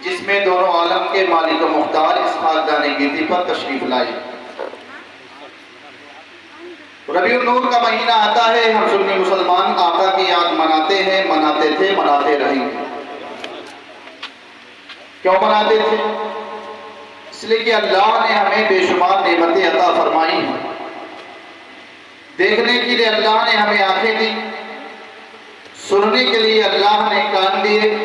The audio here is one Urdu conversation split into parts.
جس میں دونوں عالم کے مالک و مختار اس خاکدان گیتی پر تشریف لائے۔ ربیع النور کا مہینہ آتا ہے، ہم سنی مسلمان آقا کی یاد مناتے ہیں، مناتے تھے، مناتے رہیں گے۔ کیوں مناتے تھے؟ اس لیے کہ اللہ نے ہمیں بے شمار نعمتیں عطا فرمائی ہیں۔ دیکھنے کے لیے اللہ نے ہمیں آنکھیں دی، سننے کے لیے اللہ نے کان دیے،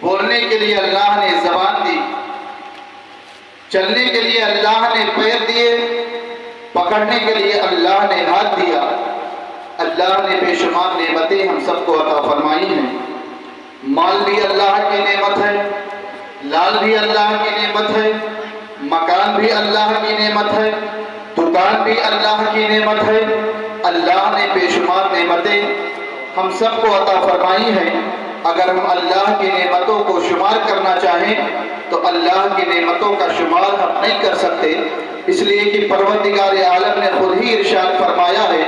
بولنے کے لیے اللہ نے زبان دی، چلنے کے لیے اللہ نے پیر دیے، پکڑنے کے لیے اللہ نے ہاتھ دیا۔ اللہ نے بے شمار نعمتیں ہم سب کو عطا فرمائی ہیں۔ مال بھی اللہ کی نعمت ہے، لال بھی اللہ کی نعمت ہے، مکان بھی اللہ کی نعمت ہے، دکان بھی اللہ کی نعمت ہے۔ اللہ نے بے شمار نعمتیں ہم سب کو عطا فرمائی ہیں۔ اگر ہم اللہ کی نعمتوں کو شمار کرنا چاہیں تو اللہ کی نعمتوں کا شمار ہم نہیں کر سکتے، اس لیے کہ پروردگار عالم نے خود ہی ارشاد فرمایا ہے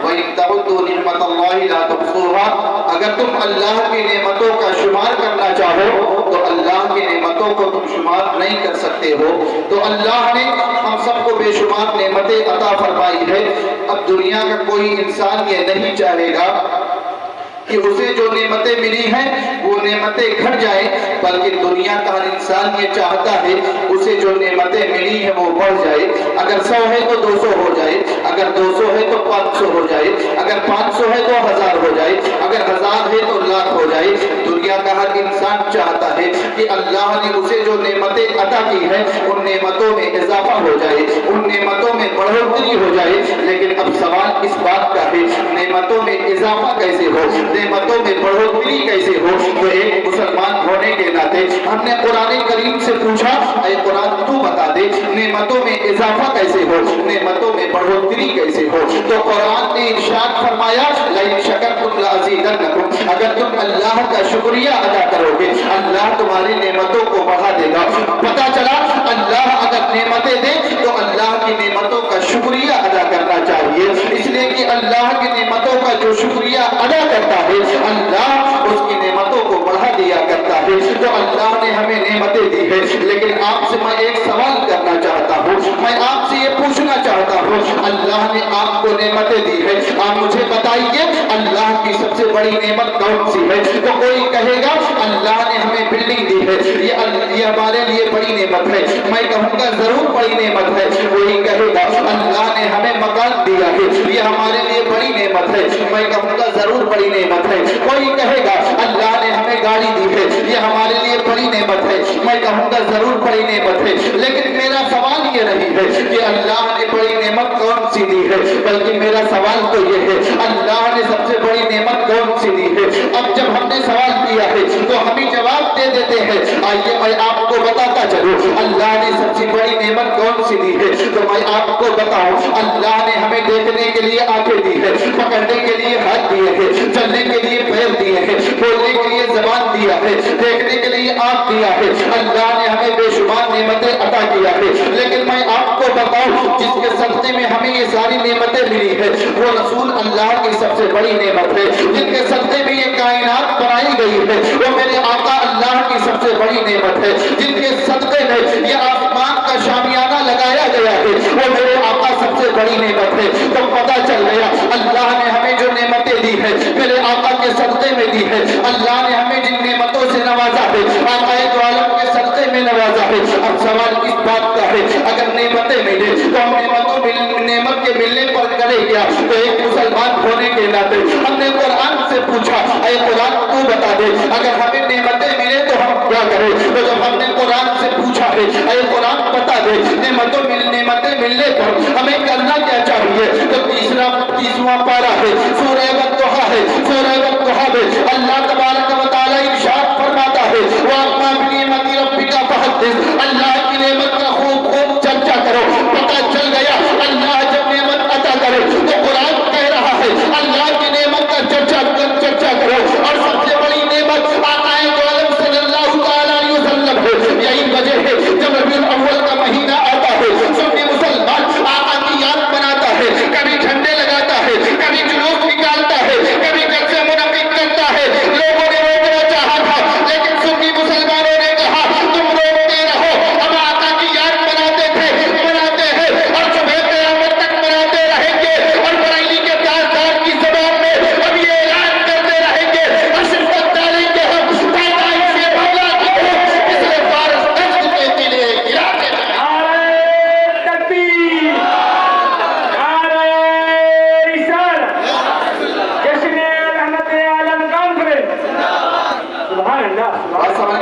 وَإِن تَعُدُّوا نِعْمَتَ اللَّهِ لَا تُحْصُوهَا۔ اگر تم اللہ کی نعمتوں کا شمار کرنا چاہو تو اللہ کی نعمتوں کو تم شمار نہیں کر سکتے ہو۔ تو اللہ نے ہم سب کو بے شمار نعمتیں عطا فرمائی ہے۔ اب دنیا کا کوئی انسان یہ نہیں چاہے گا کہ اسے جو نعمتیں ملی ہیں وہ نعمتیں گھٹ جائیں، بلکہ دنیا کا ہر انسان یہ چاہتا ہے اسے جو نعمتیں ملی ہیں وہ بڑھ جائے۔ اگر 100 ہے تو 200 ہو جائے، اگر 200 ہے تو 500 ہو جائے، اگر 500 ہے تو 1000 ہو جائے، اگر 1000 ہے تو لاکھ ہو جائے۔ دنیا کا ہر انسان چاہتا ہے کہ اللہ نے اسے جو نعمتیں عطا کی ہیں ان نعمتوں میں اضافہ ہو جائے، ان نعمتوں میں بڑھوتری ہو جائے۔ لیکن اب سوال اس بات کا ہے نعمتوں میں اضافہ کیسے ہو، نعمتوں میں بڑھوتری کیسے ہو؟ تو ایک مسلمان ہونے کے ناطے ہم نے قرآن کریم سے پوچھا اے قرآن تو بتا دے نعمتوں میں اضافہ کیسے ہو، نعمتوں میں بڑھوتری کیسے ہو؟ تو قرآن نے ارشاد فرمایا لَإِن شَكَرْتُمْ لَأَزِيدَنَّكُمْ، اگر تم اللہ کا شکریہ ادا کرو گے اللہ تمہاری نعمتوں کو بڑھا دے گا۔ پتا چلا اللہ اگر نعمتیں دے تو اللہ کی نعمتوں کا شکریہ ادا کرنا چاہیے، اس لیے کہ اللہ کی نعمتوں کا جو شکریہ ادا کرتا ہے اللہ اس کی نعمتوں کو بڑھا دیا کرتا ہے۔ تو اللہ نے ہمیں نعمتیں دی ہے، لیکن آپ سے میں ایک سوال کرنا چاہتا ہوں، میں آپ سے یہ پوچھنا چاہتا ہوں اللہ نے آپ کو نعمتیں دی ہے، آپ مجھے بتائیے اللہ کی سب سے بڑی نعمت کون سی ہے؟ تو کوئی کہے گا اللہ نے ہمیں بلڈنگ دی ہے، یہ ہمارے لیے بڑی نعمت ہے، میں کہوں گا ضرور بڑی نعمت ہے۔ کوئی کہے گا اللہ نے ہمیں مکان دیا ہے، یہ ہمارے لیے بڑی نعمت ہے، میں کہوں گا ضرور بڑی نعمت ہے۔ کوئی کہے گا اللہ نے ہمیں گاڑی دی ہے، یہ ہمارے لیے بڑی نعمت ہے، میں کہوں گا ضرور بڑی نعمت ہے۔ لیکن میرا سوال یہ نہیں ہے کہ اللہ نے بڑی نعمت کون سی دی ہے، بلکہ میرا سوال تو یہ ہے اللہ نے سب سے بڑی نعمت کون سی دی ہے۔ اب جب ہم نے سوال کیا ہے تو ہمیں جواب دے دیتے ہیں۔ آئیے میں آپ کو بتاتا چلوں اللہ نے سب سے بڑی نعمت کون سی دی ہے، تو میں آپ کو بتاؤں اللہ نے ہمیں دیکھنے کے لیے آنکھیں دی ہے، پکڑنے کے لیے ہاتھ دیے ہیں، چلنے کے لیے پیر دیے ہیں، بولنے کے لیے زبان دیا ہے، دیکھنے کے لیے آنکھ دیا ہے۔ اللہ نے ہمیں بے شمار نعمتیں عطا کیا ہے، لیکن میں آپ کو بتاؤں جس کے صدقے میں ہمیں یہ ساری نعمتیں ملی ہے وہ رسول اللہ کی سب سے بڑی نعمت ہے۔ جن کے صدقے میں یہ کائنات بنائی گئی ہے وہ میرے آقا اللہ کی سب سے بڑی نعمت ہے۔ جن کے صدقے میں یہ آسمان کا شامیانہ لگایا گیا ہے وہ میرے آقا سب سے بڑی نعمت ہے۔ تو پتہ چل گیا اللہ نے ہمیں جو نعمتیں دی ہے میرے آقا کے صدقے میں دی ہے۔ اللہ نے ہمیں جن نعمتوں سے نوازا ہے آقا دو عالم کے صدقے میں نوازا ہے۔ اب سوال اس بات کا ہے اگر نعمتیں ملے تو ہم نعمت کے ملنے پر کرے کیا؟ تو ایک مسلمان ہونے کے ناطے ہم نے قرآن سے پوچھا اے قرآن تو بتا دے اگر ہمیں نعمتیں ملے تو ہم کیا کریں؟ تو جب ہم نے قرآن سے پوچھا ہے اے قرآن بتا دے نعمتیں ملنے پر ہمیں کرنا کیا چاہیے؟ تو تیسواں پارہ ہے سورہ والضحیٰ ہے، سورہ والضحیٰ میں اللہ تبارک و تعالی ارشاد فرماتا ہے وَأَمَّا بِنِعْمَتِ رَبِّكَ فَحَدِّثْ، اللہ کی نعمت کا خوب خوب چرچا کرو۔ پتہ چل گیا اللہ جب نعمت عطا کرے تو قرآن کہہ رہا ہے اللہ کی نعمت کا چرچا کرو، اور سب سے بڑی نعمت آقا دو عالم صلی اللہ تعالی علیہ وسلم ہے۔ یہی وجہ ہے جب ربیع الاول کا مہینہ آتا ہے سنی مسلمان آقا کی یاد بناتا ہے، کبھی جھنڈے لگاتا ہے، کبھی جلوس نکالتا ہے، کبھی گھر سے منعقد کرتا ہے، لوگوں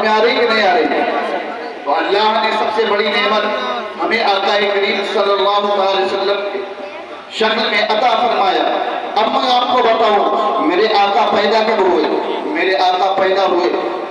میں آ رہی کہ نہیں آ رہی؟ تو اللہ نے سب سے بڑی نعمت ہمیں آقا کریم صلی اللہ علیہ وسلم کے شکل میں عطا فرمایا۔ اب میں آپ کو بتاؤں میرے آقا پیدا کب ہوئے؟ میرے آقا پیدا ہوئے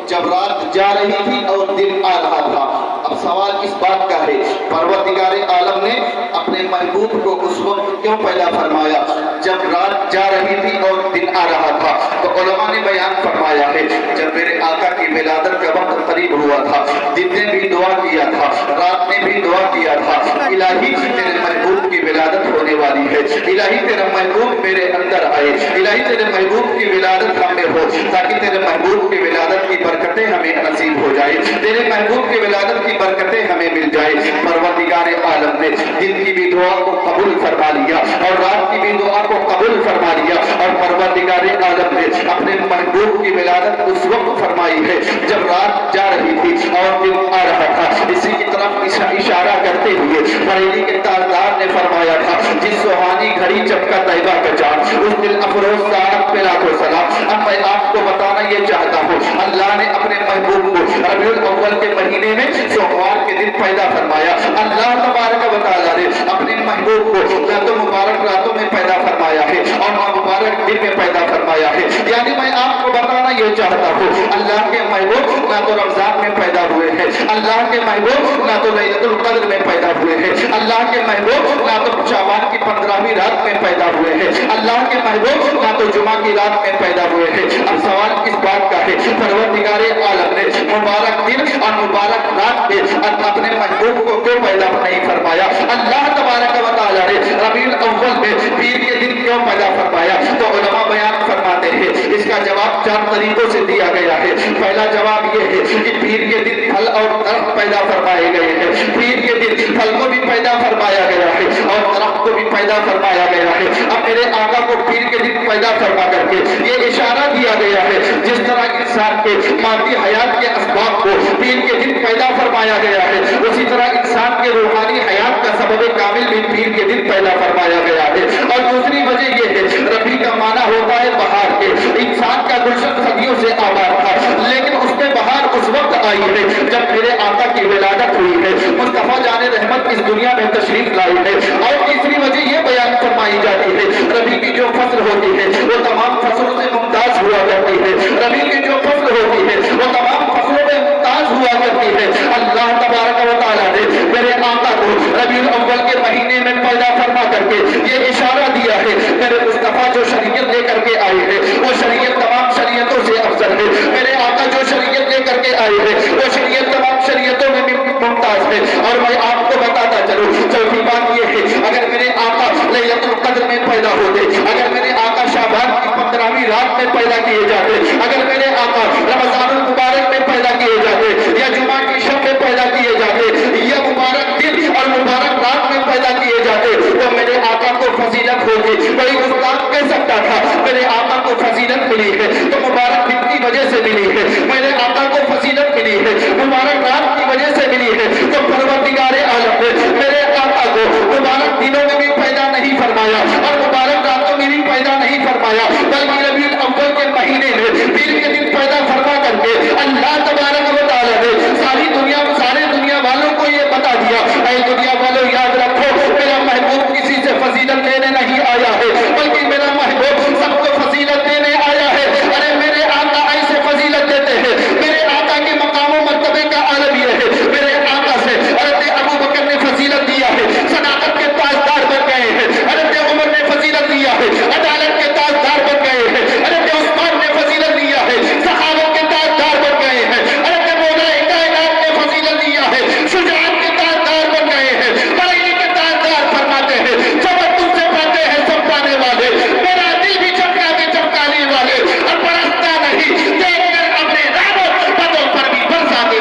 جب رات جا رہی تھی اور دن آ رہا تھا۔ اب سوال اس بات کا ہے پروردگار عالم نے اپنے محبوب کو اس وقت کیوں پیدا فرمایا جب رات جا رہی تھی اور دن آ رہا تھا؟ تو علماء نے بیان فرمایا ہے جب میرے آقا کی ولادت کا وقت قریب ہوا تھا، دن نے بھی دعا کیا تھا، رات نے بھی دعا کیا تھا، الہی تیرے محبوب کی ولادت ہونے والی ہے، الہی تیرا محبوب میرے اندر آئے، الہی تیرے محبوب کی ولادت ہم میں ہو تاکہ تیرے محبوب کی ولادت کی برکتیں ہمیں نصیب ہو جائے، تیرے محبوب کی ولادت کی برکتیں ہمیں مل جائے۔ پروردگار عالم نے دن کی بھی دعا کو قبول فرما لیا اور رات کی بھی دعا کو قبول فرما لیا، اور پروردگار عالم نے اپنے محبوب کی ولادت اس وقت فرمائی ہے جب رات جا رہی تھی اور دن آ رہا تھا۔ اسی کی طرف اشارہ کرتے ہوئے بریلی کے تاجدار نے فرمایا تھا جس سہانی گھڑی چمکا طیبہ کا چاند اس دل افروز ساعت پہ لاکھوں سلام۔ اب میں آپ کو بتانا یہ چاہتا ہوں اللہ نے اپنے محبوب کو ربیع الاول کے مہینے میں سوموار کے دن پیدا فرمایا۔ اللہ تبارک و تعالیٰ نے اپنے محبوب کو نہ تو مبارک راتوں میں پیدا فرمایا ہے اور نہ مبارک دن میں پیدا فرمایا ہے۔ یعنی میں آپ کو بتانا یہ چاہتا ہوں اللہ کے محبوب نہ تو رمضان میں پیدا ہوئے ہیں، اللہ کے محبوب نہ تو لیلۃ القدر میں پیدا ہوئے ہیں، اللہ کے محبوب نہ تو شعبان کی 15ویں رات میں پیدا ہوئے ہیں، اللہ کے محبوب نہ تو جمعہ کی رات میں پیدا ہوئے ہیں۔ اب سوال اس بات کا ہے پروردگار عالم نے مبارک دن اور مبارک رات میں اپنے محبوب کو کیوں پیدا نہیں فرمایا؟ اللہ تبارک و تعالیٰ نے ربیع الاول میں پیر کے دن کیوں پیدا فرمایا؟ تو علماء بیان فرماتے ہیں اس کا جواب 4 طریقوں سے دیا گیا ہے۔ پہلا جواب یہ ہے کہ پیر کے دن پھل اور درخت پیدا فرمائے گئے ہیں، پیر کے دن پھل کو بھی پیدا فرمایا گیا ہے اور درخت کو بھی پیدا فرمایا گیا ہے۔ اب میرے آقا کو پیر کے دن پیدا فرما کر کے یہ اشارہ دیا گیا ہے جس طرح انسان کے مادی حیات کے اسباب کو پیر کے دن پیدا فرمایا گیا ہے، اسی طرح انسان کے روحانی حیات کا سبب کامل بھی پیر کے دن پیدا فرمایا گیا ہے۔ اور دوسری وجہ یہ ہے ربیع کا معنی ہوتا ہے بہار کے، انسان کا گلشن صدیوں سے آباد تھا لیکن اس میں بہار اس وقت آئی ہے جب میرے آقا کی ولادت ہوئی ہے، مصطفیٰ جان رحمت اس دنیا میں تشریف لائی ہے۔ اور تیسری وجہ یہ بیان فرمائی جاتی ہے ربیع کی جو فصل ہوتی ہے وہ تمام فصلوں سے ممتاز ہوا کرتی ہے، ربیع کی جو فصل ہوتی ہے وہ تمام فصلوں میں ممتاز ہوا کرتی ہے۔ اللہ تبارک و تعالیٰ نے میرے آقا کو ربیع الاول کے مہینے میں پیدا فرما کر کے یہ اشارہ دیا ہے میرے مصطفیٰ جو شریعت لے کر کے آئے ہیں وہ شریعت تمام شریعتوں سے افضل ہے، میرے آقا جو شریعت لے کر کے آئے ہیں وہ شریعت تمام شریعتوں میں ممتاز ہے۔ اور میں آپ کو بتاتا چلوں چوتھی بات یہ ہے اگر میرے آقا لیلۃ القدر میں پیدا ہوتے، اگر میرے آقا شعبان کی 15ویں رات میں پیدا کیے جاتے، اگر میرے آقا رمضان المبارک میں پیدا کیے جاتے یا جمعہ کی شب میں پیدا کیے جاتے یا مبارک دن اور مبارک رات میں پیدا کیے جاتے تو میرے آقا کو فضیلت ہوتی۔ کوئی استاد کہہ سکتا تھا میرے آقا کو فضیلت ملی ہے تو مبارک دن کی وجہ سے ملی ہے، میرے آقا کو فضیلت ملی ہے مبارک رات کی وجہ سے ملی ہے، تو پروردگار عالم نے میرے آقا کو مبارک دنوں میں بھی پیدا نہیں فرمایا اور مبارک راتوں میں بھی پیدا نہیں فرمایا بلکہ ربیع الاول کے مہینے میں پیر کے دن پیدا فرما کر کے اللہ تبارک و تعالیٰ نے ساری دنیا والوں کو یہ بتا دیا اے دنیا والوں یاد رکھو میرا محبوب کسی سے فضیلت لینے نہیں آیا ہے بلکہ میرا محبوب سب کو فضیلت دینے آیا ہے۔ ارے میرے آقا ایسے فضیلت دیتے ہیں، میرے آقا کے مقام و مرتبے کا عالم یہ ہے میرے آقا سے حضرت ابو بکر نے فضیلت دیا ہے، صداقت کے تاجدار بن گئے ہیں، حضرت عمر نے فضیلت دیا ہے، عدالت کے تاجدار بن گئے ہیں، حضرت عثمان نے فضیلت دیا ہے، صحابت کے تاجدار بن گئے ہیں، حضرت مولا کائنات نے فضیلت دیا ہے، شجاعت کے تاجدار بن گئے ہیں، بریلی کے تاجدار فرماتے ہیں جب تم سے پڑھتے ہیں سب پانے والے میرا دل بھی چمکا کے چمکانے والے اور برستا نہیں دیکھ کر اپنے رحمت بدل پر بھی برساتے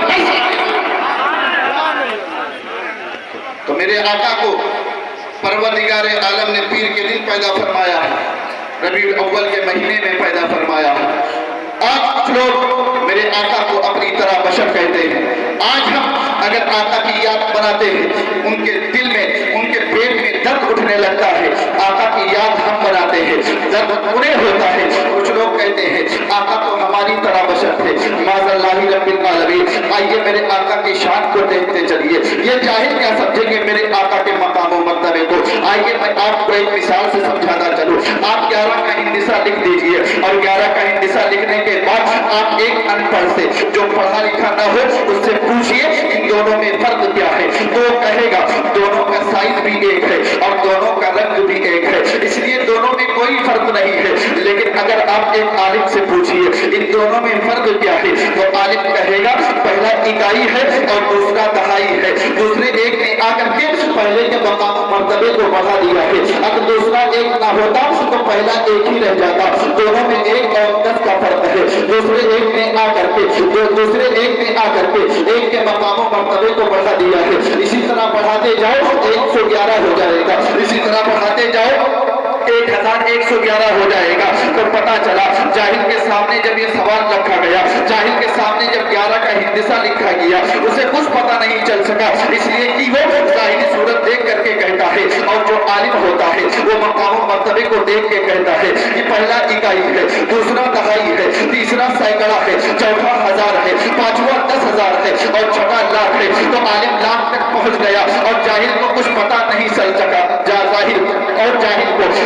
تو میرے آقا کو پروردگار عالم نے پیر کے دن پیدا فرمایا ہے، ربیع الاول کے مہینے میں پیدا فرمایا ہے۔ آج کچھ لوگ میرے آقا کو اپنی طرح بشر کہتے ہیں، آج ہم اگر آقا کی یاد بناتے ہیں ان کے دل میں ان کے پیٹ میں درد درد اٹھنے لگتا ہے آقا کی یاد ہم بناتے ہیں، درد انہیں ہوتا ہے۔ کچھ لوگ کہتے ہیں آقا تو ہماری طرح بشر تھے، معاذ اللہ رب العالمین۔ آئیے میرے آقا کی شان کو دیکھتے چلیے، یہ جاہل کیا سمجھیں گے میرے آقا کے مقام و مرتبے کو؟ آئیے میں آپ کو ایک مثال سے سمجھاتا چلوں۔ آپ 11 کا ہندسہ لکھ دیجئے، اور 11 کا ہندسہ لکھنے کے بعد آپ ایک ان پڑھ سے جو پڑھا لکھا نہ ہو اس سے پوچھئے ان دونوں میں فرق کیا ہے، تو وہ کہے گا دونوں کا سائز بھی ایک ہے اور دونوں کا رنگ بھی ایک ہے، اس لیے دونوں میں کوئی فرق نہیں ہے۔ لیکن اگر آپ ایک عالم سے پوچھئے ان دونوں میں فرق کیا ہے، تو عالم کہے گا پہلا اکائی ہے اور دوسرا دہائی ہے۔ دوسرے ایک نے آ کر کے پہلے کے مقام و مرتبے کو بڑھا دیا ہے، اگر دوسرا ایک نہ ہوتا تو پہلا ایک ہی رہ جاتا۔ دونوں میں 1 اور 10 کا فرق ہے۔ دوسرے ایک نے آ کر کے ایک کے مقام و مرتبے کو بڑھا دیا ہے۔ اسی طرح بڑھاتے جاؤ 111 ہو جائے گا، اسی طرح بڑھاتے جاؤ 1111 ہو جائے گا۔ تو پتا چلا جاہل کے سامنے جب یہ سوال رکھا گیا، جاہل کے سامنے جب 11 کا ہندسہ لکھا گیا، اسے کچھ پتا نہیں چل سکا، اس لیے کہ وہ ظاہری صورت دیکھ کر کے کہتا ہے، اور جو عالم ہوتا ہے وہ مقام و مرتبے کو دیکھ کے کہتا ہے کہ پہلا اکائی ہے، دوسرا دہائی ہے، تیسرا سینکڑا ہے، چوتھا ہزار ہے، پانچواں 10,000 ہے اور چھٹا لاکھ ہے۔ تو عالم لاکھ تک پہنچ گیا اور جاہل کو کچھ پتا نہیں چل سکا، جاہل کو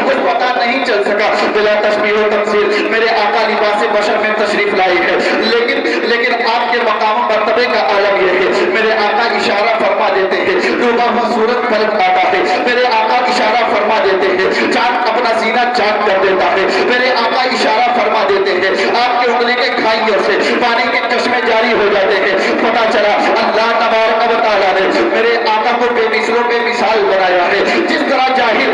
کچھ پتا نہیں چل سکا۔ بلا تشبیہ و تمثیل میرے آقا لباس بشر میں تشریف لائے ہیں، لیکن آپ کے مقام و مرتبے کا عالم یہ ہے، میرے آقا اشارہ فرما دیتے ہیں، ڈوبا ہوا سورج پلٹ آتا ہے، میرے آقا اشارہ فرما دیتے ہیں، چاند اپنا سینہ چاند کر دیتا ہے، میرے آقا اشارہ فرما دیتے ہیں، آپ کے انگلی کے کھائیوں سے پانی کے چشمے جاری ہو جاتے ہیں۔ پتا چلا اللہ تبارک و تعالیٰ نے میرے آقا کو بے مثلوں بے مثال بنایا ہے۔ جس طرح جاہل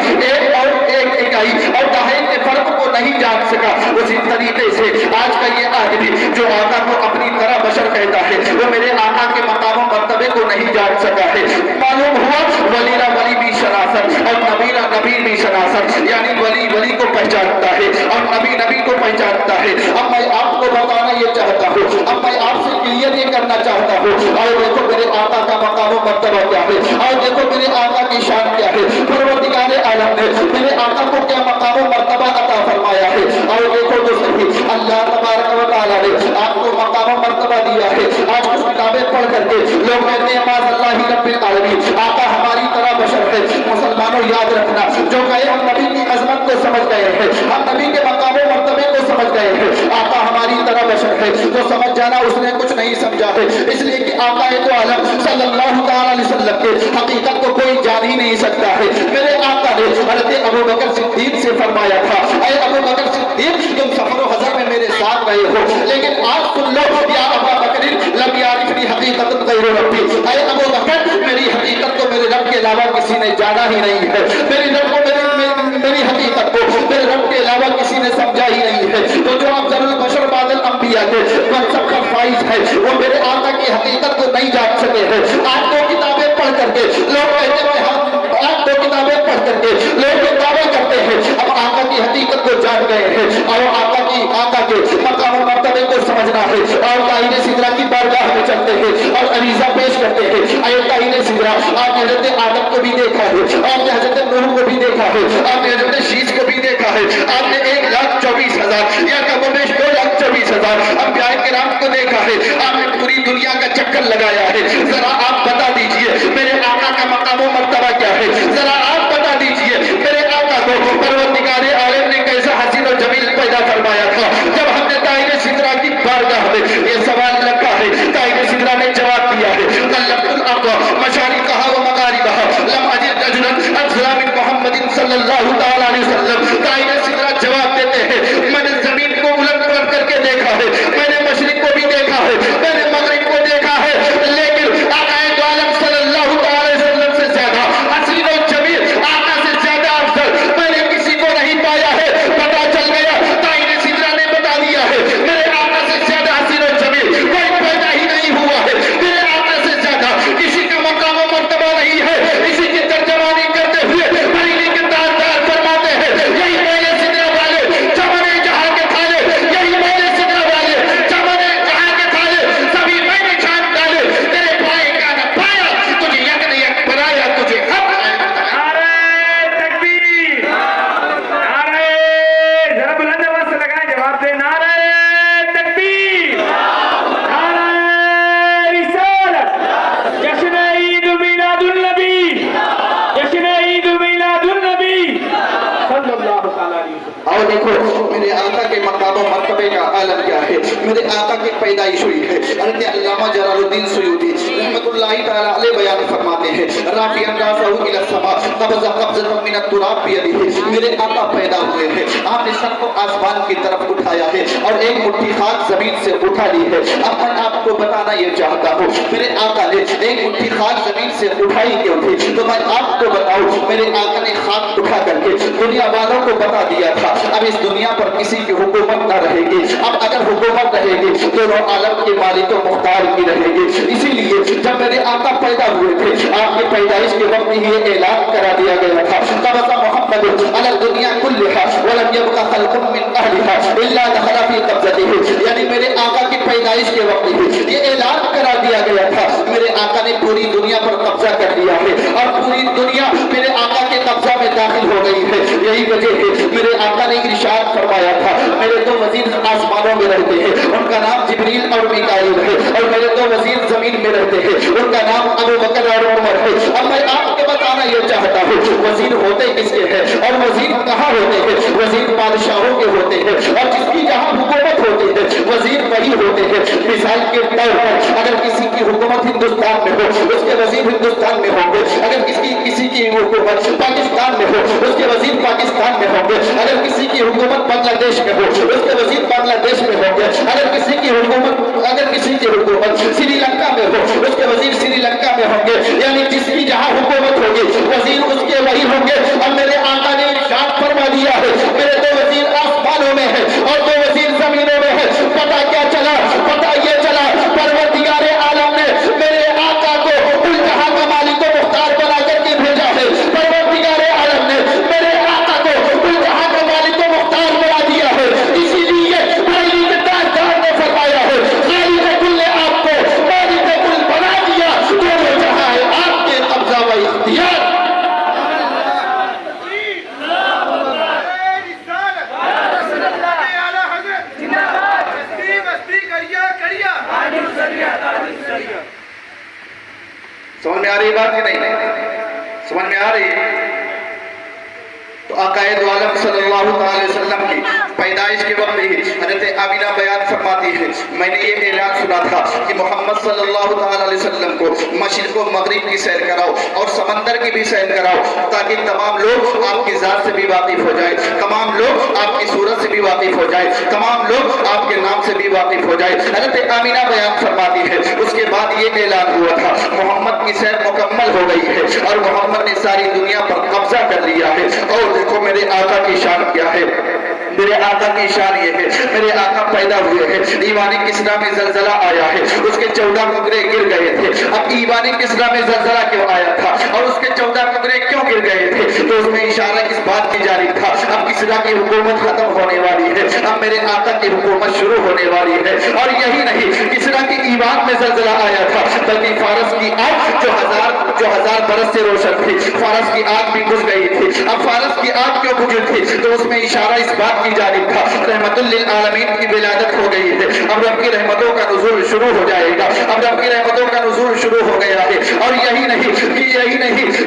ایک اکائی اور دہائی کے فرق کو نہیں جان سکا، اسی طریقے سے آج کا یہ آدمی جو آقا کو اپنی طرح بشر کہتا ہے، وہ میرے آقا کے مقام و مرتبے کو نہیں جان سکا ہے۔ معلوم ہوا ولیرا ولی بھی شناسر اور نبیرا نبی بھی شناسر، یعنی ولی کو پہچانتا ہے اور نبی کو پہچانتا ہے۔ اب میں آپ کو بتانا یہ چاہتا ہوں، اب میں آپ سے کلیئر یہ کرنا چاہتا ہوں، اور دیکھو میرے آقا کا مقام و مرتبہ کیا ہے، اور دیکھو میرے آقا کی شان کیا ہے۔ پروردگار عالم نے میرے آقا کو کیا مقام و مرتبہ عطا فرمایا ہے، اور دیکھو تو صحیح اللہ تبارک و تعالیٰ نے آپ کو مقام و مرتبہ دیا ہے۔ آج کچھ کتابیں پڑھ کر کے لوگ کہتے ہیں معاذ اللہ رب العالمین آقا ہماری طرح بشر ہے۔ مسلمانوں یاد رکھنا، جو کہے ہم نبی کی عظمت کو سمجھ گئے ہیں، ہم نبی کے مقام و مرتبے کو سمجھ گئے ہیں، آقا ہماری طرح بشر ہے، تو سمجھ جانا اس نے کچھ نہیں سمجھا ہے، اس لیے کہ آقا تو عالم صلی اللہ تعالیٰ علیہ وسلم کے حقیقت کو کوئی جان ہی نہیں سکتا ہے۔ میرے آقا نے حضرت ابوبکر صدیق سے فرمایا تھا، اے ابوبکر صدیق تم سفر و حضر میں میرے ساتھ رہے ہو، لیکن آج سن لو یا ابوبکر لم یعرفنی حقیقت غیر ربی، اے ابوبکر میری حقیقت کو میرے رب کے علاوہ کسی نے جانا ہی نہیں ہے، میری رب کو میری حقیقت کو میرے رب کے علاوہ کسی نے سمجھا ہی نہیں ہے۔ تو جو افضل البشر بعد الانبیاء کے منصب کا فائز ہے، وہ میرے آقا کی حقیقت کو نہیں جان سکے ہیں۔ آج دو کتابیں پڑھ کر کے لوگ کہتے ہیں آج دو کتابیں پڑھ کر کے لوگ یہ دعویٰ کرتے ہیں اب آقا کی حقیقت کو جان گئے ہیں، اور آقا کے مقام و مرتبے کو سمجھنا ہے، اور قائد سدرہ کی بارگاہ میں چلتے ہیں اور عریضہ پیش کرتے ہیں۔ اے قائد سدرہ، آپ نے حضرت آدم کو بھی دیکھا ہے، آپ نے حضرت نوح کو بھی دیکھا ہے، آپ نے حضرت شیش کو بھی دیکھا ہے، آپ نے 1,24,000 یا کم و بیش 2,24,000 انبیاء کرام کو دیکھا ہے، آپ نے پوری دنیا کا چکر لگایا ہے۔ ذرا آپ بتا دیجئے میرے آقا کا مقام و مرتبہ کیا ہے، ذرا آپ بتا دیجئے میرے آقا کو پروردگار عالم نے کیسا حسین و جمیل پیدا فرمایا تھا۔ جب ہم نے قائد سدرہ کی بارگاہ میں یہ سوال رکھا ہے، قائد سدرہ نے جواب دیا ہے، قلبت الارض مشارقها ومغاربها لم اجد رجلا افضل من محمد صلی اللہ تعالی علیہ وسلم۔ قائد سدرہ جواب دیتے ہیں میں نے زمین کو الٹ پلٹ کر کے دیکھا ہے، میں نے مشرق کو بھی دیکھا ہے، میں نے مغرب کو دیکھا ہے، لیکن آقا عالم صلی اللہ تعالی علیہ وسلم سے زیادہ حسین و جمیل، آقا سے زیادہ افضل میں نے کسی کو نہیں پایا۔ میرے آقا کی پیدائش ہوئی ہے۔ حضرت علامہ جلال الدین سیوطی رحمۃ اللہ تعالی علیہ بیان فرماتے ہیں رافعا راسہ الی السماء قبض قبضۃ من التراب بیدہ، میرے آقا پیدا ہوئے ہیں، آپ نے سر کو آسمان کی طرف اٹھایا ہے اور ایک مٹھی خاک زمین سے اٹھا لی ہے۔ اب میں آپ کو بتانا یہ چاہتا ہوں میرے آقا نے ایک مٹھی خاک زمین سے اٹھائی کیوں تھی؟ تو میں آپ کو بتاؤں میرے آقا نے خاک اٹھا کر کے دنیا والوں کو بتا دیا تھا اب اس دنیا پر کسی کی حکومت نہ رہے گی، اب اگر حکومت رہے گی دونوں عالم کے مالک و مختار کی رہے گی۔ اسی لیے جب میرے آقا پیدا ہوئے تھے آپ کی پیدائش کے وقت یہ اعلان کرا دیا گیا تھا قبض محمد علی الدنیا کلھا ولم یبق خلق من اہلھا الا دخل فی قبضتہ، یعنی میرے آقا کی پیدائش کے وقت ہی یہ اعلان کرا دیا گیا تھا میرے آقا نے پوری دنیا پر قبضہ کر لیا ہے اور پوری دنیا میرے آقا کے قبضہ میں داخل ہو گئی ہے۔ یہی وجہ ہے میرے آقا نے ارشاد فرمایا تھا میرے دو وزیر آسمانوں میں رہتے ہیں ان کا نام جبریل اور میکائیل ہے، اور میرے دو وزیر زمین میں رہتے ہیں ان کا نام ابو بکر اور عمر ہے۔ اب میں آپ کو بتانا یہ چاہتا ہوں وزیر ہوتے کس کے ہیں اور وزیر کہاں ہوتے ہیں؟ وزیر بادشاہوں کے ہوتے ہیں، اور جس کی جہاں حکومت ہوتی ہے وزیر وہی ہوتے ہیں۔ مثال کے طور پر اگر کسی کی حکومت ہندوستان میں ہو اس کے وزیر ہندوستان میں ہوں گے، اگر کسی کی حکومت پاکستان میں ہو اس کے وزیر پاکستان میں ہوں گے، اگر کسی کی حکومت بنگلہ دیش میں ہو اس کے وزیر بنگلہ دیش میں ہوں گے، اگر کسی کی حکومت سری لنکا میں ہو اس کے وزیر سری لنکا میں ہوں گے، یعنی جس کی جہاں حکومت ہوگی وزیر اس کے وہی ہوں گے۔ اب میرے آقا نے ارشاد فرما دیا ہے میرے دو وزیر آسمانوں میں ہے اور دو وزیر زمینوں میں ہے۔ پتہ کیا چلا؟ پتہ یہ چلا پروردگار عالم نے میرے آقا کو کل جہاں کا مالک و مختار بنا کر کے بھیجا ہے۔ پروردگار عالم نے میرے آقا کو کل جہاں کا مالک و مختار بنا دیا ہے، اسی لیے بریلی کے تاجدار نے فرمایا ہے خالق کل نے آپ کو مالک کل بنا دیا، دونوں جہاں ہے آپ کے قبضہ و اختیار۔ سمجھ میں آ رہی بات کہ نہیں؟ سمجھ میں آ رہی ہے؟ تو آقائد عالم صلی اللہ علیہ وسلم کی پیدائش کے وقت ہی حضرت آمینہ بیان فرماتی ہے میں نے یہ اعلان سنا تھا کہ محمد صلی اللہ علیہ وسلم کو مشرق و مغرب کی سیر کراؤ اور سمندر کی بھی سیر کراؤ تاکہ تمام لوگ آپ کی ذات سے بھی واقف ہو جائے، تمام لوگ آپ کی صورت سے بھی واقف ہو جائے، تمام لوگ آپ کے نام سے بھی واقف ہو جائے۔ حضرت آمینہ بیان فرماتی ہے اس کے بعد یہ اعلان ہوا تھا محمد کی سیر مکمل ہو گئی ہے اور محمد نے ساری دنیا پر قبضہ کر لیا ہے۔ اور دیکھو میرے آقا کی شان کیا ہے، میرے آقا کی شان یہ ہے میرے آقا پیدا ہوئے ہیں، ایوان کسریٰ میں زلزلہ آیا ہے، اس کے 14 ٹکڑے گر گئے تھے۔ اب ایوان کسریٰ میں زلزلہ کیوں آیا تھا اور اس کے 14 ٹکڑے کیوں گر گئے تھے؟ تو اس میں اشارہ اس بات کی جانب تھا اب کسریٰ کی حکومت ختم ہونے والی ہے، اب میرے آقا کی حکومت شروع ہونے والی ہے۔ اور یہی نہیں کسریٰ کی ایوان میں زلزلہ آیا تھا بلکہ فارس کی آگ جو ہزار برس سے روشن تھی فارس کی آگ بھی بجھ گئی تھی۔ اب فارس کی آگ کیوں بجھی تھی؟ تو اس میں اشارہ اس بات کی جانب تھا رحمت للعالمین کی ولادت ہو گئی ہے، اب رب کی رحمتوں کا نزول شروع ہو جائے گا، اب رب کی رحمتوں کا نزول شروع ہو گیا ہے۔ اور یہی نہیں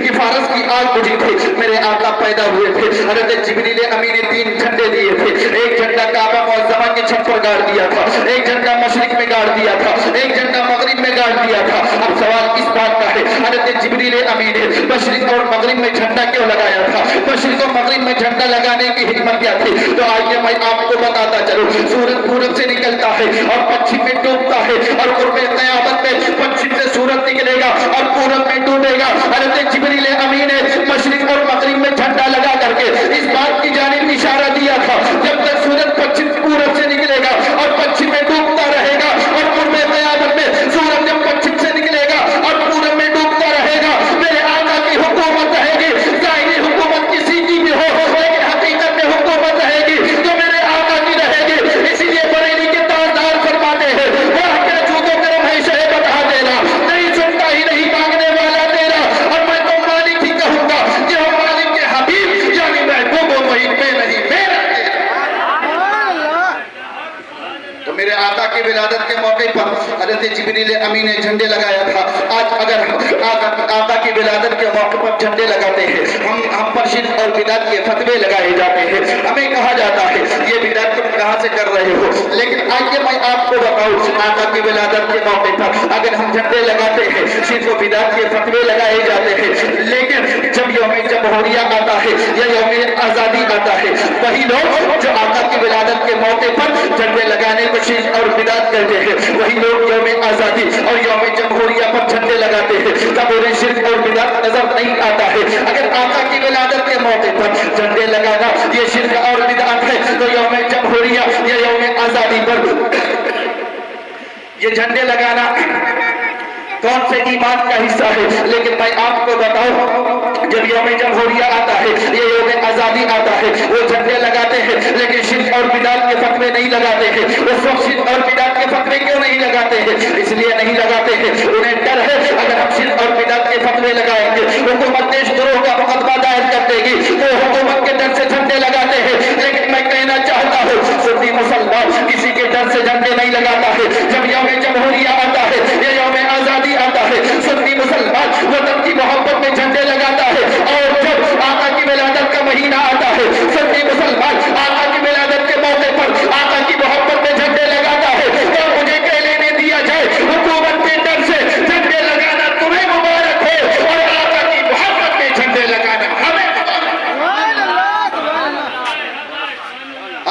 کہ فارس کی آگ بجھی تھی میرے آقا پیدا ہوئے تھے، حضرت جبریل امین نے 3 جھنڈے دیے تھے، ایک جھنڈا کعبہ معظمہ کے چھت پر گاڑ دیا تھا، ایک جھنڈا مشرق میں گاڑ دیا تھا، ایک جھنڈا مغرب میں گاڑ دیا تھا۔ اب سوال اس بات کا ہے حضرت جبریل امین نے مشرق اور مغرب میں جھنڈا کیوں لگایا تھا؟ مشرق اور مغرب میں جھنڈا لگانے کی حکمت کیا تھی؟ تو آئیے میں آپ کو بتاتا چلوں سورج پورب سے نکلتا ہے اور پچھم میں ڈوبتا ہے اور قرب قیامت میں پچھم سے سورج نکلے گا اور پورب میں ڈوبے گا۔ حضرت جبریل امین نے مشرق اور مغرب میں جھنڈا لگا کر کے اس بات کی جانب اشارہ دیا تھا جب تک سورج پچھم پورب سے نکلے گا اور پچھم میں ڈوبتا رہے گا اور قرب قیامت میں سورج جب پچھم سے نکلے گا اور پورب میں ڈوبتا رہے گا میرے آقا کی حکومت رہے گی۔ ظاہری حکومت کسی کی بھی ہو لیکن حقیقت میں حکومت رہے گی جو میرے آقا کی رہے گی۔ اسی لیے بریلی کے تاجدار فرماتے ہیں موقع پر حضرت جبریل امین نے جھنڈے لگایا تھا. آج اگر آقا کی ولادت کے موقع پر جھنڈے لگاتے ہیں, ہم پر شرک اور بدعت کے فتوے لگائے جاتے ہیں, ہمیں کہا جاتا ہے یہ بدعت تم کہاں سے کر رہے ہو. لیکن آئیے میں آپ کو بتاؤں, آقا کی ولادت کے موقع پر اگر ہم جھنڈے لگاتے ہیں, شرک و بدعت کے فتوے لگائے جاتے ہیں, لیکن جب یوم جمہوریہ آتا ہے یا یوم آزادی آتا ہے, وہی لوگ جو آقا کی ولادت کے موقع پر جھنڈے لگانے کو شرک اور بدعت کہتے ہیں, وہی لوگ یوم آزادی اور یوم جمہوریہ پر جھنڈے لگاتے ہیں. تب انہیں شرک اور بدعت نظر نہیں آتا ہے. اگر آقا کی ولادت کے موقع پر جھنڈے لگانا یہ شرک اور بدعت ہے, تو یوم جمہوریہ یا یوم آزادی پر یہ جھنڈے لگانا کون سے ایمان کا حصہ ہے؟ لیکن میں آپ کو بتاؤں, جب یوم جمہوریہ آتا ہے, یہ یوم آزادی آتا ہے, وہ جھنڈے لگاتے ہیں لیکن شرک اور بدعت کے فتوے نہیں لگاتے ہیں. اس وقت شرک اور بدعت کے فتوے کیوں نہیں لگاتے ہیں؟ اس لیے نہیں لگاتے ہیں, انہیں ڈر ہے اگر ہم شرک اور بدعت کے فتوے لگائیں گے حکومت دیش دروہ کا مقدمہ دائر کر دے گی. وہ حکومت کے ڈر سے جھنڈے لگاتے ہیں, لیکن میں کہنا چاہتا ہوں سنی مسلمان کسی کے ڈر سے جھنڈے نہیں لگاتا ہے. جب یوم جمہوریہ آتا ہے یا یوم آزادی آتا ہے, سنی مسلمان وطن کی محبت میں جھنڈے لگاتا ہے. اور جب آقا کی ولادت کا مہینہ آتا ہے, سنی مسلمان آقا کی ولادت کے موقع پر آقا کی محبت میں جھنڈے لگاتا ہے. اور مجھے کہہ لینے دیا جائے, حکومت کے ڈر سے جھنڈے لگانا تمہیں مبارک ہو, اور آقا کی محبت میں جھنڈے لگانا ہمیں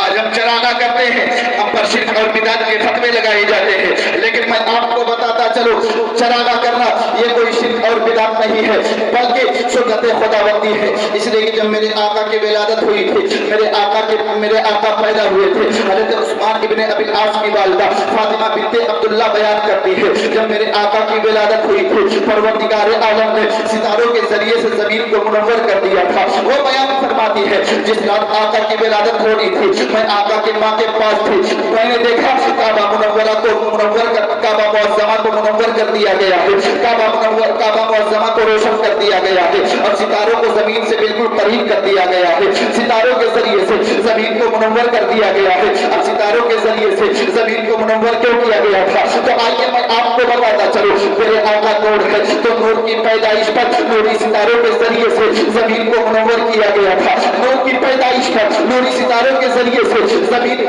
آج ہم چراغا کرتے ہیں, ہم پر شرک اور بدعت کے فتوے لگائے جاتے ہیں. لیکن میں آپ کو بتاتا چلو, چراغا کرنا یہ کوئی شرک اور بدعت نہیں ہے, بلکہ سنت خداوندی ہے. اس لیے کہ جب میرے آقا کی ولادت ہوئی تھی, میرے آقا پیدا ہوئے تھے, حضرت عثمان ابن ابی العاص کی والدہ فاطمہ بنت عبداللہ بیان کرتی ہے, جب میرے آقا کی ولادت ہوئی تھی, پروردگار عالم نے ستاروں کے ذریعے سے زمین کو منور کر دیا تھا. وہ بیان فرماتی ہے, جس رات آقا کی ولادت ہونی تھی, میں آقا کے ماں کے پاس تھی, میں نے دیکھا کعبہ منورہ کو کعبہ معظمہ کو منور کر دیا گیا ہے, کعبہ معظمہ کو روشن کر دیا گیا ہے, اور ستاروں کو زمین سے بالکل قریب کر دیا گیا ہے. ستاروں کے ذریعے سے زمین کو منور کر دیا گیا ہے. اب ستاروں کے ذریعے سے زمین کو منور کیوں کیا گیا تھا؟ تو آئیے میں آپ کو بتاتا چلو, میرے آقا نور ہے, تو نور کی پیدائش پر نوری ستاروں کے ذریعے سے زمین کو منور کیا گیا تھا. نور کی پیدائش پر نوری ستاروں کے ذریعے سے زمین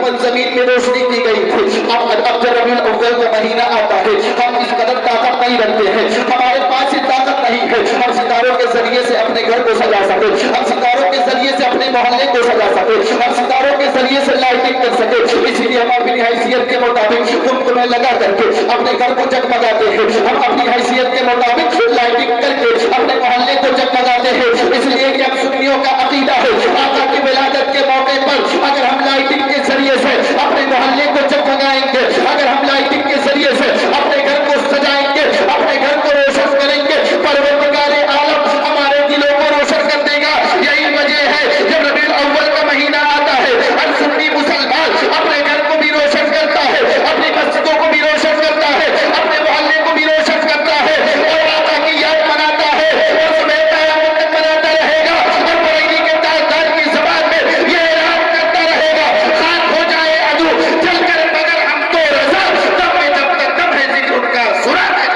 میں روشنی کی گئی تھی. اب جب ربیع الاول کا مہینہ آتا ہے, ہم اس قدر طاقت نہیں رکھتے ہیں, ہمارے پاس یہ طاقت نہیں ہے ہم ستاروں کے ذریعے سے اپنے گھر کو سجا سکے, ہم ستاروں کے ذریعے سے اپنے محلے کو سجا سکے, ہم ستاروں کے ذریعے سے لائٹنگ کر سکے. اس لیے ہم اپنی حیثیت کے مطابق گمت میں لگا کر کے اپنے گھر کو جگمگاتے ہیں, ہم اپنی حیثیت کے مطابق لائٹنگ کر کے اپنے محلے کو جگمگاتے ہیں. اس لیے کہ ہم سنیوں کا عقیدہ ہے, آقا کی ولادت کے موقع پر اگر ہم لائٹنگ کے ذریعے سے اپنے محلے کو جگمگائیں گے, اگر ہم لائٹنگ کے ذریعے سے اپنے گھر کو سجائیں گے, اپنے گھر کو روشن کریں گے, پروردگار عالم ہمارے دلوں کو روشن کر دے گا. یہی وجہ ہے جب ربیع الاول کا مہینہ آتا ہے, ہر سنی مسلمان اپنے گھر کو بھی روشن کرتا ہے, اپنی مسجدوں کو بھی روشن کرتا ہے, اپنے محلے کو بھی روشن کرتا ہے, اور آقا کی یاد مناتا ہے, اور صبح قیامت تک مناتا رہے گا, اور بریلی کے تاجدار کی زبان میں یہ اعلان کرتا رہے گا, خاک ہو جائے عدو چل کر مگر ہم تو رضا, تب میں جب تک دم ہے ذکر ان کا سنا ہے.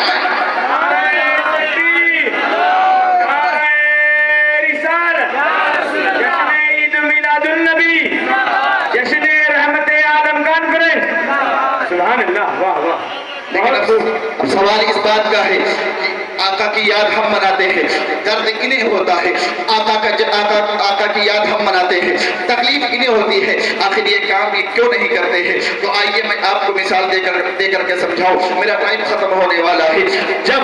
اب سوال اس بات کا ہے کہ آقا کی یاد ہم مناتے ہیں, درد انہیں ہوتا ہے, آقا کی یاد ہم مناتے ہیں, تکلیف انہیں ہوتی ہے, آخر یہ کام کیوں نہیں کرتے ہیں؟ تو آئیے میں آپ کو مثال دے کر کے سمجھاؤں. میرا ٹائم ختم ہونے والا ہے. جب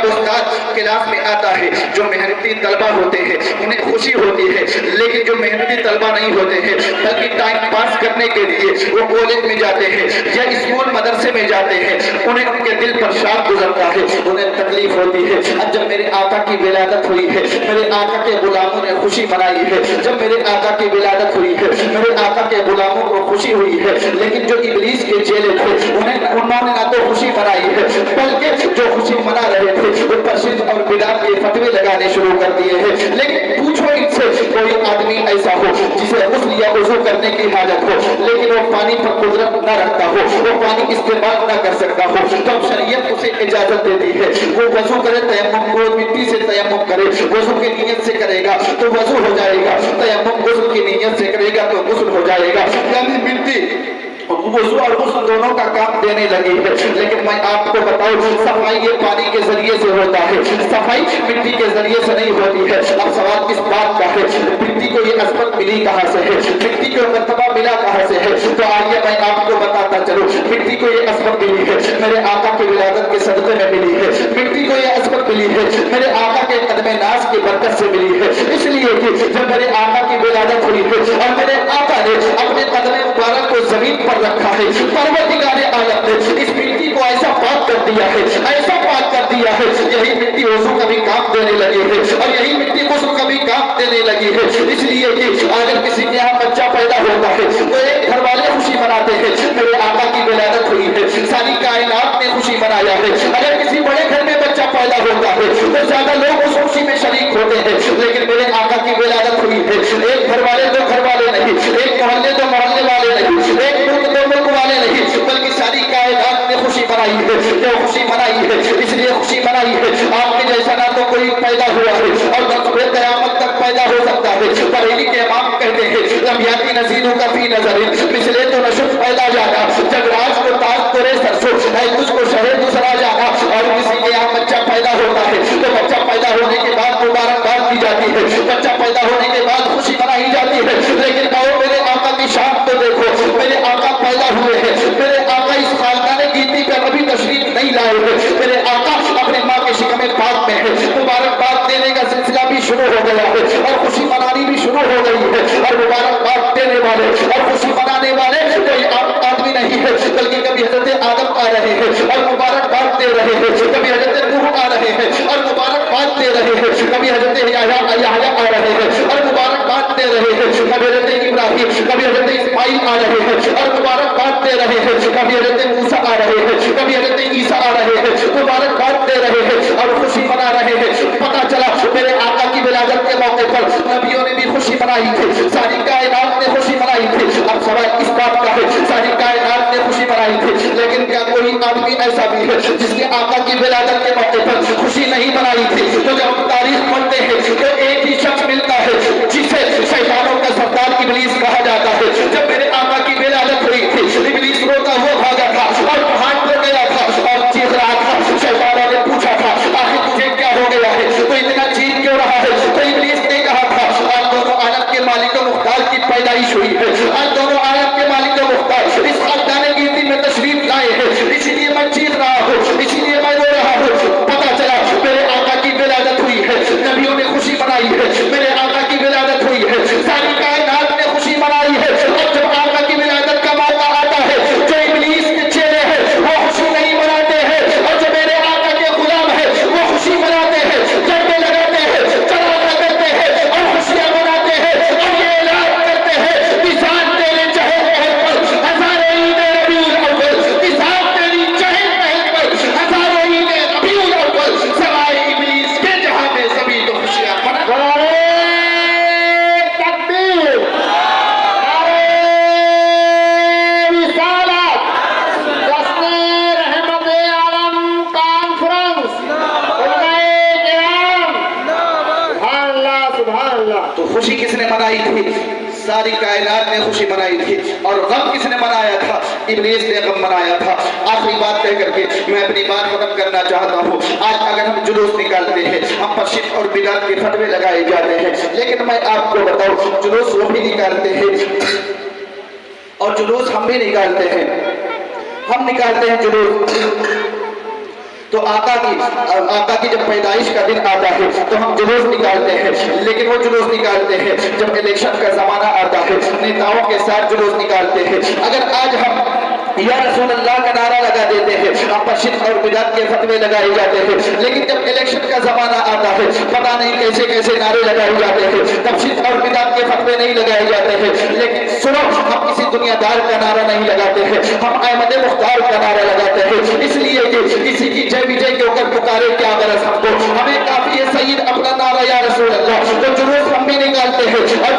استاد کلاس میں آتا ہے, جو محنتی طلبہ ہوتے ہیں انہیں خوشی ہوتی ہے, لیکن جو محنتی طلبہ نہیں ہوتے ہیں بلکہ ٹائم پاس کرنے کے لیے وہ کالج میں جاتے ہیں یا اسکول مدرسے میں جاتے ہیں, انہیں ان کے دل پر شاپ گزرتا ہے, انہیں تکلیف ہوتی ہے. اب جب میرے آقا کی ولادت ہوئی ہے, میرے آقا کے غلاموں نے خوشی منائی ہے, جب میرے آقا کی ولادت ہوئی ہے, میرے آقا کے غلاموں کو خوشی ہوئی ہے, لیکن جو ابلیس کے چیلے تھے انہوں نے نہ تو خوشی منائی ہے, بلکہ جو خوشی منا رہے تھے ان پر شرک اور بدعت کے فتوے لگانے شروع کر دیے ہیں. لیکن پوچھو ان سے, کوئی آدمی ایسا ہو جسے غسل یا وضو کرنے کی حاجت ہو لیکن وہ پانی پر قدرت نہ رکھتا ہو، وہ پانی استعمال نہ کر سکتا ہو، تو اب شریعت اسے اجازت دیتی ہے وہ وضو کرے، تیمم کو مٹی سے تیمم کرے، وضو کی نیت سے کرے گا تو وضو ہو جائے گا، تیمم غسل کی نیت سے کرے گا تو غسل ہو جائے گا۔ یعنی مٹی وضو اور غسل دونوں کا کام دینے لگی ہے۔ لیکن میں آپ کو بتاؤں صفائی یہ پانی کے ذریعے سے ہوتا ہے، صفائی مٹی کے ذریعے سے نہیں ہوتی ہے۔ اب سوال اس بات کا ہے مٹی کو یہ عظمت ملی کہاں سے ہے، مٹی کو مرتبہ ملا کہاں سے ہے؟ تو آئیے میں آپ کو بتاتا چلوں مٹی کو یہ عظمت ملی ہے میرے آقا کی ولادت کے صدقے میں ملی ہے، مٹی کو یہ عظمت ملی ہے میرے آقا کے قدم ناز کی برکت سے ملی ہے، اس لیے کہ جب میرے آقا کی ولادت ہوئی ہے اور میرے آقا نے اپنے قدم مبارک کو زمین پر رکھا ہے، پروردگار عالم نے اس مٹی کو ایسا پاک کر دیا ہے، ایسا پاک کر دیا ہے، یہی مٹی وضو کا بھی کام دینے لگی ہے اور یہی مٹی غسل کا بھی کام دینے لگی ہے۔ اس لیے کہ اگر کسی کے یہاں بچہ پیدا ہوتا ہے تو ایک گھر والے خوشی مناتے ہیں میرے آقا کی ولادت ہوئی ہے، ساری کائنات نے خوشی منایا ہے۔ اگر کسی بڑے گھر میں بچہ پیدا ہوتا ہے تو زیادہ لوگ اس خوشی میں شریک ہوتے ہیں، لیکن میرے آقا کی ولادت ہوئی ہے ایک گھر والے دو گھر والے نہیں، ایک محلے دو محلے والے نہیں، ایک ملک دو ملک والے نہیں، بلکہ ساری کائنات نے خوشی منائی ہے، جو خوشی منائی ہے اس لیے خوشی منائی ہے۔ آپ کے جیسا نہ تو کوئی پیدا ہوا ہے اور نہ صبح قیامت تک پیدا ہو سکتا ہے۔ بریلی کے امام کہتے ہیں لم یاتی نذیر کا فی نظر مثلے تو نشف پیدا جانا، جب راج کو تاج کرے سرسو ہے تجھ کو شہر دوسرا جانا۔ اور کسی کے یہاں بچہ پیدا ہوتا ہے تو بچہ پیدا ہونے کے بعد مبارکباد دی جاتی ہے، بچہ پیدا ہونے کے بعد خوشی منائی جاتی ہے، لیکن کہو میرے آقا کی شان تو دیکھو، میرے آقا پیدا ہوئے ہیں، میرے آقا اس خاندان گیتی پر ابھی تشریف نہیں لائے ہیں، میرے آقا اپنے ماں کے شکم پاک میں ہے، مبارکباد دینے کا سلسلہ بھی شروع ہو گیا ہے اور خوشی منانی بھی شروع ہو گئی ہے، اور مبارکباد دینے والے اور خوشی منانے والے کوئی آدمی نہیں ہے، بلکہ کبھی حضرت آدم آ رہے ہیں اور مبارکباد دے رہے ہیں، کبھی حضرت نوح آ رہے ہیں اور مبارکباد دے رہے ہیں، کبھی حضرت یحییٰ آ رہے ہیں اور مبارکباد دے رہے ہیں، کبھی حضرت ابراہیم کبھی حضرت اسماعیل آ رہے ہیں اور مبارکباد دے رہے ہیں، کبھی حضرت موسیٰ آ رہے ہیں، کبھی حضرت عیسیٰ آ رہے ہیں، مبارکباد دے رہے ہیں اور خوشی منا رہے ہیں۔ پتہ چلا میرے آقا کی ولادت کے موقع پر نبیوں نے بھی خوشی منائی تھی، ساری کائنات نے خوشی منائی تھی۔ اب سوال اس بات کا ہے ساری کائنات نے خوشی منائی تھی، لیکن کیا کوئی آدمی ایسا بھی ہے جس نے آقا کی ولادت کے موقع پر خوشی نہیں منائی تھی؟ تو جب ہم تاریخ پڑھتے ہیں تو ایک ہی شخص ملتا ہے جسے شیطانوں کا سردار ابلیس کہا جاتا ہے۔ جب میرے آقا کی ولادت ہوئی تھی ابلیس روتا ہوا بھاگا تھا اور پہاڑ پر گیا تھا اور چیخ رہا تھا۔ شیطانوں نے پوچھا تھا آخر تجھے کیا ہو گیا ہے، تو اتنا چیخ کیوں رہا ہے؟ تو ابلیس نے کہا تھا آج دونوں عالم کے مالک و مختار کی پیدائش ہوئی ہے، آج دونوں عالم کے مالک و مختار اس خاندان گیتی میں تشریف لائے ہیں، اسی لیے میں چیخ رہا ہوں، اسی لیے میں رو رہا ہوں۔ پتہ چلا میرے آقا کی ولادت ہوئی ہے، نبیوں نے خوشی منائی ہے، میرے آقا کی ولادت ہوئی ہے، ساری کائنات نے خوشی منائی ہے۔ اور جب آقا کی ولادت کا موقع آتا ہے جو ابلیس کے چہرے ہیں وہ خوشی نہیں مناتے ہیں، اور جو میرے آقا کے غلام ہیں وہ خوشی مناتے ہیں، جھنڈے لگاتے ہیں، چراغاں کرتے ہیں اور خوشیاں مناتے ہیں اور یہ اعلان کرتے ہیں مثال تیرے چہل پہل پر ہزاروں عید ربیع الاول، مثال تیری چہل پہل پر ہزاروں عید ربیع الاول، سوائے ابلیس کے جہاں میں سبھی تو خوشیاں مناتے ہیں۔ تو خوشی کس نے منائی تھی؟ ساری کائنات نے خوشی منائی تھی۔ اور غم کس نے منایا تھا؟ ابلیس نے غم منایا تھا۔ آخری بات کہہ کر کے میں اپنی بات ختم کرنا چاہتا ہوں۔ آج اگر ہم جلوس نکالتے ہیں، ہم پر شرک اور بدعت کے فتوے لگائے جاتے ہیں، لیکن میں آپ کو بتاؤں جلوس وہ بھی نکالتے ہیں اور جلوس ہم بھی نکالتے ہیں، ہم نکالتے ہیں جلوس تو آقا کی جب پیدائش کا دن آتا ہے تو ہم جلوس نکالتے ہیں، لیکن وہ جلوس نکالتے ہیں جب الیکشن کا زمانہ آتا ہے، نیتاؤں کے ساتھ جلوس نکالتے ہیں۔ اگر آج ہم یا رسول اللہ کا نعرہ لگا دیتے ہیں، ہم پر شرک اور بدعت کے فتوے لگائے جاتے ہیں، لیکن جب الیکشن کا زمانہ آتا ہے پتہ نہیں کیسے کیسے نعرے لگائے جاتے ہیں، تب شرک اور بدعت کے فتوے نہیں لگائے جاتے ہیں۔ لیکن سنو، ہم کسی دنیا دار کا نعرہ نہیں لگاتے ہیں، ہم احمد مختار کا نعرہ لگاتے ہیں، اس لیے کہ کسی کی جے وجے کے اوپر پکارے کیا غرض ہم کو، ہمیں کافی ہے سید اپنا نعرہ یا رسول اللہ۔ تو جلوس ہم بھی نکالتے ہیں اور